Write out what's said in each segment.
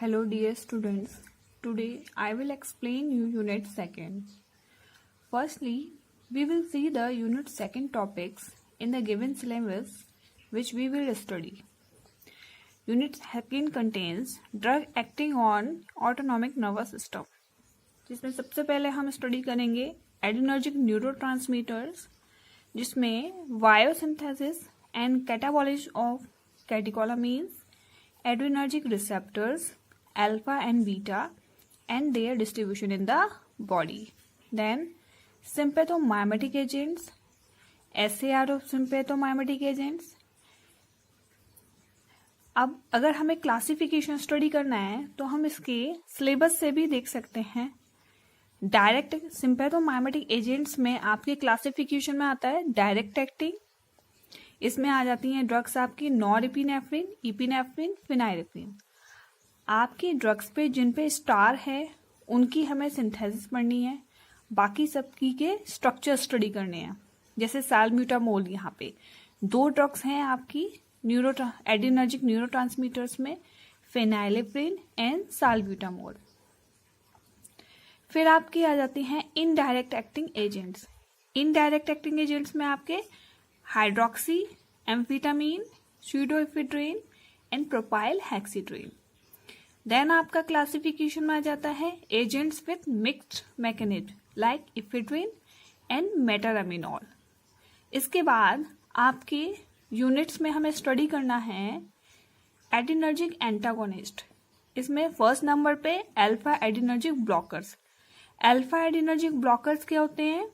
Hello dear students, today I will explain you Unit 2nd. Firstly, we will see the Unit 2nd topics in the given syllabus which we will study. Unit 2nd contains drug acting on autonomic nervous system, जिसमें सबसे पहले हम study करेंगे adrenergic neurotransmitters, जिसमें biosynthesis and catabolism of catecholamines, adrenergic receptors alpha and beta and their distribution in the body. Then sympathomimetic agents, SAR of sympathomimetic agents. अब अगर हमें classification study करना है तो हम इसके सिलेबस से भी देख सकते हैं. डायरेक्ट सिंपैथोमाइमेटिक एजेंट्स में आपके क्लासिफिकेशन में आता है डायरेक्ट एक्टिंग. इसमें आ जाती हैं ड्रग्स आपकी नॉरएपिनेफ्रिन, इपिनेफ्रिन, फिनाइलेफ्रिन. आपकी ड्रग्स पे जिन पे स्टार है उनकी हमें सिंथेसिस पढ़नी है, बाकी सबकी के स्ट्रक्चर स्टडी करने हैं. जैसे साल्ब्यूटामोल, यहाँ पे 2 ड्रग्स हैं आपकी एडिनर्जिक न्यूरोट्रांसमीटर्स में, फिनाइलेफ्रिन एंड साल्ब्यूटामोल. फिर आपकी आ जाती हैं indirect acting agents. Indirect acting agents में आपके hydroxy amphetamine, pseudoephedrine and propyl hexedrine. Then आपका क्लासिफिकेशन में आ जाता है agents with mixed mechanism like ephedrine and metaraminol. इसके बाद आपके यूनिट्स में हमें स्टडी करना है एडिनर्जिक एंटागोनिस्ट. इसमें फर्स्ट नंबर पे alpha adrenergic blockers. Alpha adrenergic blockers क्या होते हैं?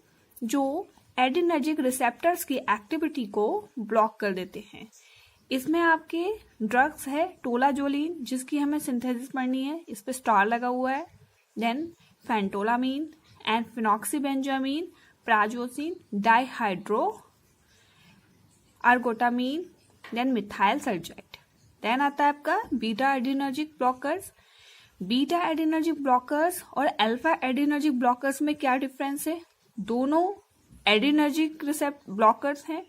जो एडिनर्जिक रिसेप्टर्स की एक्टिविटी को ब्लॉक कर देते हैं. इसमें आपके ड्रग्स है टोलाजोलिन, जिसकी हमें सिंथेसिस पढ़नी है, इस पे स्टार लगा हुआ है. Then phentolamine and phenoxybenzamine, prazosin, dihydro ergotamine, then methysergide. Then आता है आपका beta adrenergic blockers. Beta adrenergic blockers और अल्फा एडिनर्जिक ब्लॉकर्स में क्या डिफरेंस है? दोनों एडिनर्जिक रिसेप्टर ब्लॉकर्स हैं,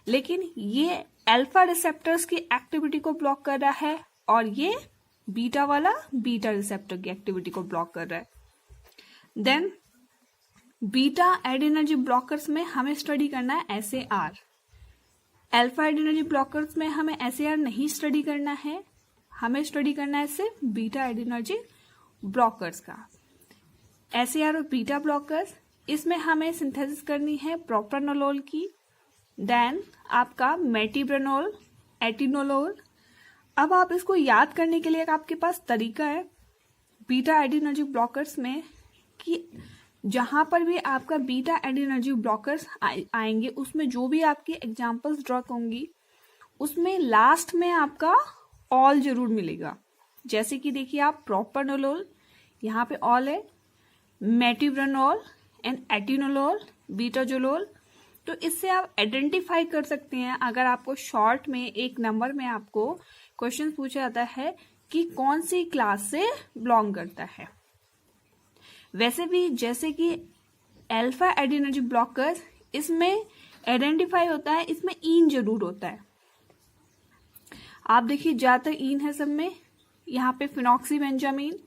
लेकिन ये अल्फा रिसेप्टर्स की एक्टिविटी को ब्लॉक कर रहा है और ये बीटा वाला बीटा रिसेप्टर की एक्टिविटी को ब्लॉक कर रहा है. देन बीटा एडिनर्जिक ब्लॉकर्स में हमें स्टडी करना है SAR. अल्फा एडिनर्जिक ब्लॉकर्स में हमें SAR नहीं स्टडी करना है, हमें स्टडी करना है सिर्फ बीटा एडिनर्जिक ब्लॉकर्स का. SAR और बीटा ब्लॉकर्स, इसमें हमें सिंथेसिस करनी है प्रोप्रानोलोल की. देन आपका मेटिब्रेनोल, एटिनोलोल. अब आप इसको याद करने के लिए आपके पास तरीका है बीटा एडिनर्जिक ब्लॉकर्स में कि जहां पर भी आपका बीटा एडिनर्जिक ब्लॉकर्स आएंगे उसमें जो भी आपकी एग्जांपल्स ड्रग होंगी उसमें लास्ट में आपका ऑल जरूर मिलेगा. जैसे कि देखिए आप प्रोप्रानोलोल, यहाँ पे ऑल है, मेटिब्रेनोल एंड एटिनोलोल, बीटाजोलोल. तो इससे आप आइडेंटिफाई कर सकते हैं अगर आपको शॉर्ट में एक नंबर में आपको क्वेश्चन पूछा जाता है कि कौन सी क्लास से बिलोंग करता है. वैसे भी जैसे कि अल्फा एडिनर्जिक ब्लॉकर्स, इसमें आइडेंटिफाई होता है, इसमें ईन जरूर होता है. आप देखिए ज्यादातर ईन है सब में. यहाँ पे फिनॉक्सीबेंजामीन,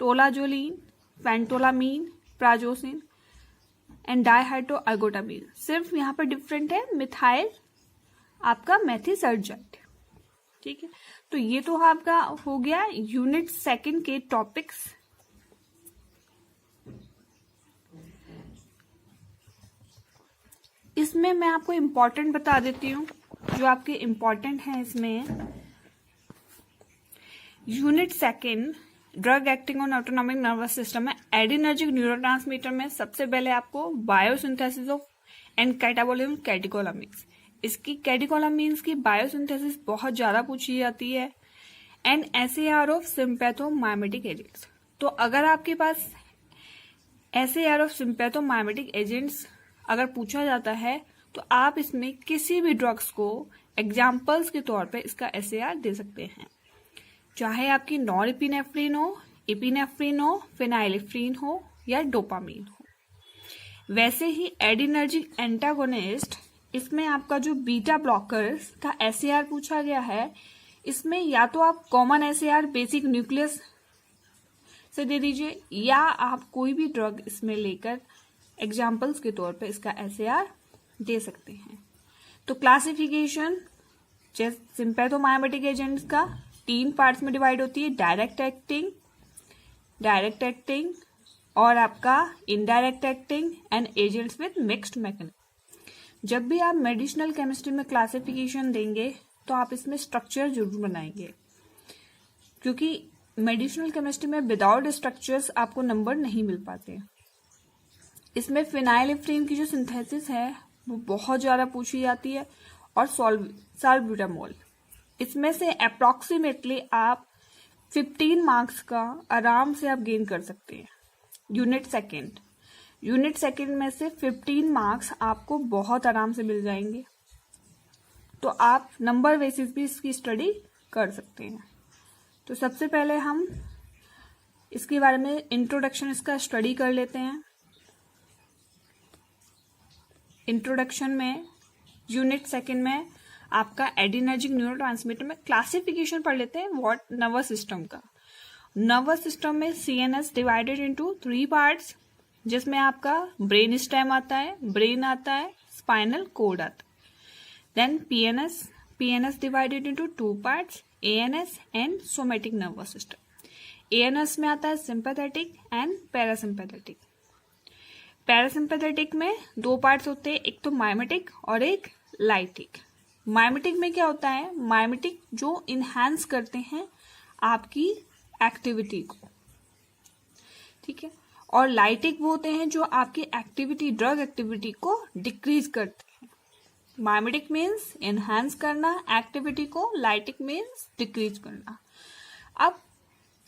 टोलाजोलिन, फेंटोलामीन, प्राजोसिन एंड डाइहाइड्रो आर्गोटामीन. सिर्फ यहाँ पर डिफरेंट है मिथाइल आपका मेथिसल्जाइड. ठीक है, तो ये तो आपका हो गया यूनिट 2 के टॉपिक्स. इसमें मैं आपको इम्पोर्टेंट बता देती हूँ जो आपके इम्पोर्टेंट है. इसमें unit 2 drug acting on autonomic nervous system में एडिनर्जिक न्यूरोट्रांसमीटर में सबसे पहले आपको biosynthesis of and catabolism catecholamines. इसकी कैटेकोलामीन्स की बायोसिंथेसिस बहुत ज्यादा पूछी जाती है. And SAR of sympathomimetic agents. तो अगर आपके पास SAR ऑफ सिंपैथोमाइमेटिक एजेंट्स अगर पूछा जाता है तो आप इसमें किसी भी ड्रग्स को एग्जाम्पल्स के तौर पे इसका SAR दे सकते हैं, चाहे आपकी नॉरएपिनेफ्रिन हो, इपिनेफ्रिन हो, फिनाइलेफ्रिन हो या डोपामीन हो. वैसे ही एडिनर्जिक एंटागोनिस्ट, इसमें आपका जो बीटा ब्लॉकर्स का SAR पूछा गया है, इसमें या तो आप कॉमन SAR बेसिक न्यूक्लियस से दे दीजिए, या आप कोई भी ड्रग इसमें लेकर एग्जाम्पल्स के तौर पे इसका SAR दे सकते हैं। तो क्लासिफिकेशन सिंपैथोमाइमेटिक एजेंट्स का 3 पार्ट्स में डिवाइड होती है, डायरेक्ट एक्टिंग और आपका indirect acting and agents with mixed mechanism. जब भी आप मेडिसिनल केमिस्ट्री में क्लासिफिकेशन देंगे तो आप इसमें स्ट्रक्चर जरूर बनाएंगे, क्योंकि मेडिसिनल केमिस्ट्री में विदाउट स्ट्रक्चर्स आपको नंबर नहीं मिल पाते। इसमें फिनाइलेफ्थ्रीन की जो सिंथेसिस है वो बहुत ज़्यादा पूछी जाती है, और साल्ब्यूटामोल। इसमें से अप्रॉक्सीमेटली आप 15 मार्क्स का आराम से आप गेन कर सकते हैं। यूनिट सेकेंड में से 15 मार्क्स आपको बहुत आराम से मिल जाएंगे। तो आप नंबर बेसिस भी इसकी स्टडी कर सकते हैं। तो सबसे पहले हम इसके बारे में इंट्रोडक्शन इसका स्टडी कर लेते हैं। इंट्रोडक्शन में यूनिट सेकेंड में आपका एड्रीनर्जिक न्यूरोट्रांसमीटर में क्लासिफिकेशन पढ़ लेते हैं व्हाट नर्वस सिस्टम का। नर्वस सिस्टम में CNS डिवाइडेड इनटू 3 पार्ट्स, जिसमें आपका ब्रेन स्टेम आता है, स्पाइनल कोड आता है। Then PNS divided into 2 parts, ANS and somatic nervous system. ANS में आता है सिंपैथेटिक एंड पैरासिम्पैथेटिक। पैरासिम्पैथेटिक में 2 पार्ट्स होते हैं, एक तो माइमेटिक और एक लाइटिक। माइमेटिक में क्या होता है, माइमेटिक जो इनहैंस करते हैं आपकी एक्टिविटी को, ठीक है, और लाइटिक वो होते हैं जो आपकी एक्टिविटी, ड्रग एक्टिविटी को डिक्रीज करते हैं। माइमेटिक मीन्स इनहैंस करना एक्टिविटी को, लाइटिक मीन्स डिक्रीज करना। अब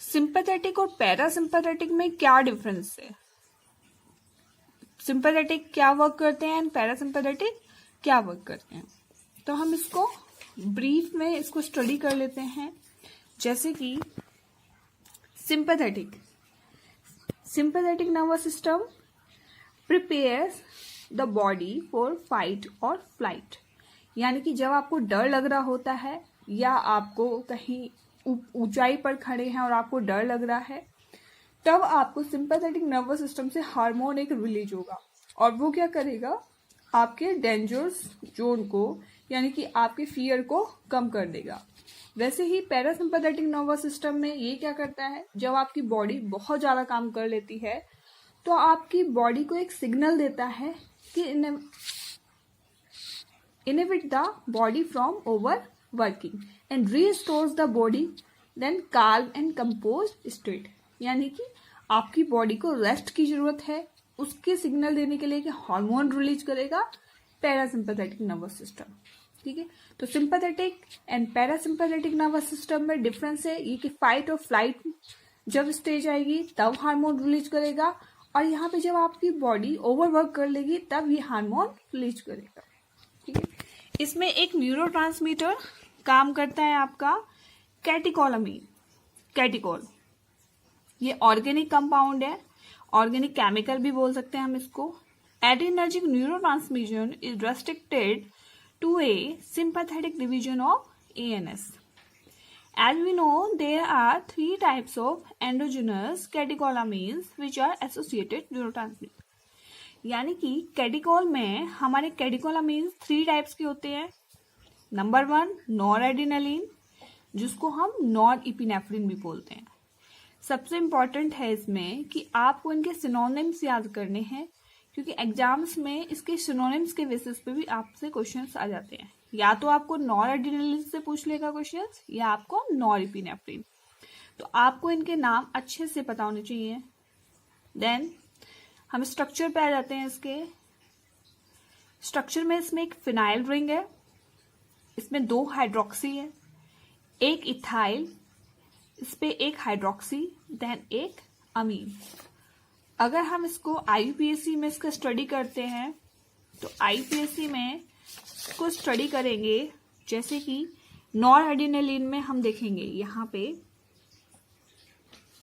सिंपैथेटिक और पैरासिम्पैथेटिक में क्या डिफरेंस है, सिंपैथेटिक क्या वर्क करते हैं एंड पैरासिम्पैथेटिक क्या वर्क करते हैं, तो हम इसको ब्रीफ में इसको स्टडी कर लेते हैं। जैसे कि sympathetic nervous system prepares the body for fight और फ्लाइट, यानी कि जब आपको डर लग रहा होता है या आपको कहीं ऊंचाई पर खड़े हैं और आपको डर लग रहा है, तब आपको सिंपैथेटिक नर्वस सिस्टम से हार्मोन एक रिलीज होगा, और वो क्या करेगा, आपके डेंजर्स जोन को, यानी कि आपके फियर को कम कर देगा। वैसे ही पैरासिम्पैथेटिक नर्वस सिस्टम में ये क्या करता है, जब आपकी बॉडी बहुत ज़्यादा काम कर लेती है तो आपकी बॉडी को एक सिग्नल देता है कि inhibit the body from over working and restores the body then calm and composed state, यानी कि आपकी बॉडी को रेस्ट की जरूरत है, उसके सिग्नल देने के लिए कि हार्मोन रिलीज करेगा पैरासिम्पैथेटिक नर्वस सिस्टम, ठीक है। तो sympathetic and parasympathetic nervous system में डिफरेंस है ये कि फाइट और फ्लाइट जब स्टेज आएगी तब हार्मोन रिलीज करेगा, और यहाँ पे जब आपकी बॉडी ओवरवर्क कर लेगी तब ये हार्मोन रिलीज करेगा, ठीक है। इसमें एक न्यूरोट्रांसमीटर काम करता है आपका कैटेकोलामीन। कैटिकोल ये ऑर्गेनिक कंपाउंड है, ऑर्गेनिक केमिकल भी बोल सकते हैं हम इसको। Adrenergic neurotransmission is restricted to a sympathetic division of ANS. As we know, there are 3 types of endogenous catecholamines which are associated neurotransmitters. यानी कि कैटिकोल में हमारे कैटिकोलामीन्स 3 टाइप्स के होते हैं। नंबर 1 नॉरएड्रेनालिन, जिसको हम नॉर इपिनेफ्रिन भी बोलते हैं। सबसे इम्पॉर्टेंट है इसमें कि आपको इनके सिनोनिम्स याद करने हैं, क्योंकि एग्जाम्स में इसके सिनोनिम्स के बेसिस पे भी आपसे क्वेश्चंस आ जाते हैं। या तो आपको नॉरएड्रेनालिन से पूछ लेगा क्वेश्चंस, या आपको नॉरइपिनेफ्रिन। तो आपको इनके नाम अच्छे से पता होने चाहिए। देन हम स्ट्रक्चर पे आ जाते हैं। इसके स्ट्रक्चर में इसमें एक फिनाइल रिंग है, इसमें 2 हाइड्रोक्सी है, एक इथाइल, इस पे एक हाइड्रोक्सी, देन एक अमीन। अगर हम इसको IUPAC में इसका स्टडी करते हैं तो IUPAC में इसको स्टडी करेंगे, जैसे कि नॉरएड्रेनालिन में हम देखेंगे यहाँ पे